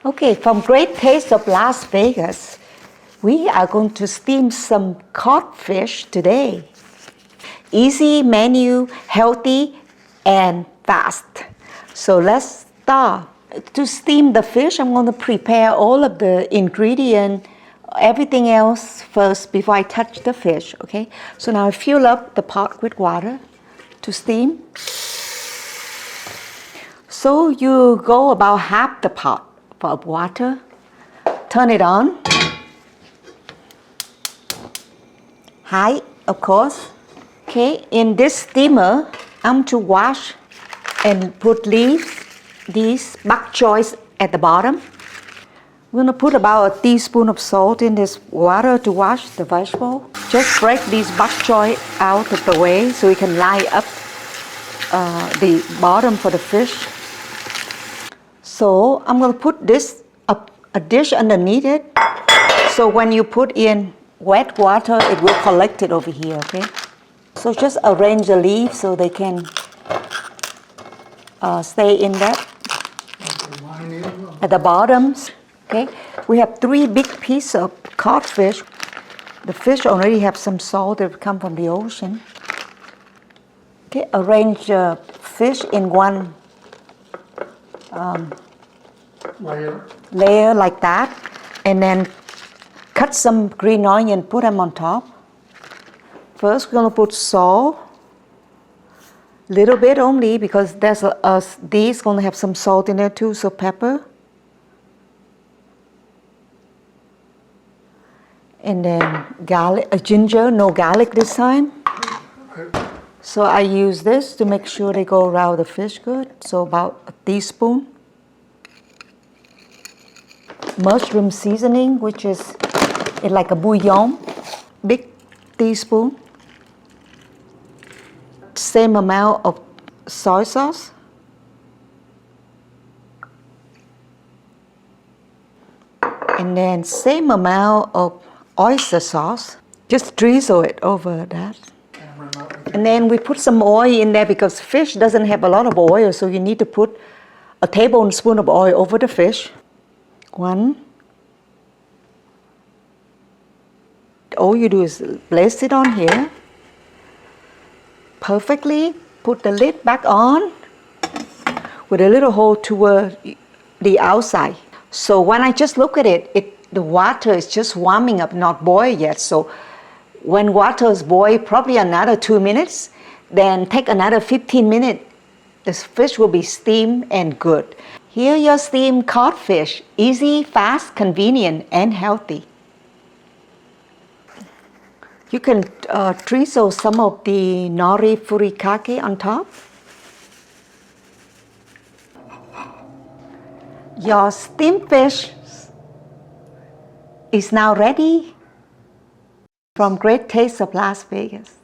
Okay, from Great Taste of Las Vegas, we are going to steam some codfish today. Easy menu, healthy, and fast. So let's start. To steam the fish, I'm going to prepare all of the ingredients, everything else first before I touch the fish, okay? So now I fill up the pot with water to steam. So you go about half the pot of water, turn it on, high, of course. Okay, in this steamer, I'm to wash and put leaves, these bok choy at the bottom. We're gonna put about a teaspoon of salt in this water to wash the vegetable. Just break these bok choy out of the way so we can line up the bottom for the fish. So I'm gonna put this a dish underneath it. So when you put in wet water, it will collect it over here, okay? So just arrange the leaves so they can stay in there. At the bottoms, okay? We have 3 big pieces of codfish. The fish already have some salt that come from the ocean. Okay, arrange the fish in one layer like that, and then cut some green onion, put them on top. First, we're gonna put salt, little bit only because these gonna have some salt in there too. So pepper, and then garlic, ginger, no garlic this time. So I use this to make sure they go around the fish good. So about a teaspoon. Mushroom seasoning, which is like a bouillon, big teaspoon. Same amount of soy sauce. And then same amount of oyster sauce. Just drizzle it over that. And then we put some oil in there because fish doesn't have a lot of oil, so you need to put a tablespoon of oil over the fish. 1. All you do is place it on here perfectly, put the lid back on with a little hole toward the outside. So when I just look at it, the water is just warming up, not boiled yet. So when water is boiled, probably another 2 minutes, then take another 15 minutes. This fish will be steamed and good. Here your steamed codfish, easy, fast, convenient, and healthy. You can drizzle some of the nori furikake on top. Your steamed fish is now ready from Great Taste of Las Vegas.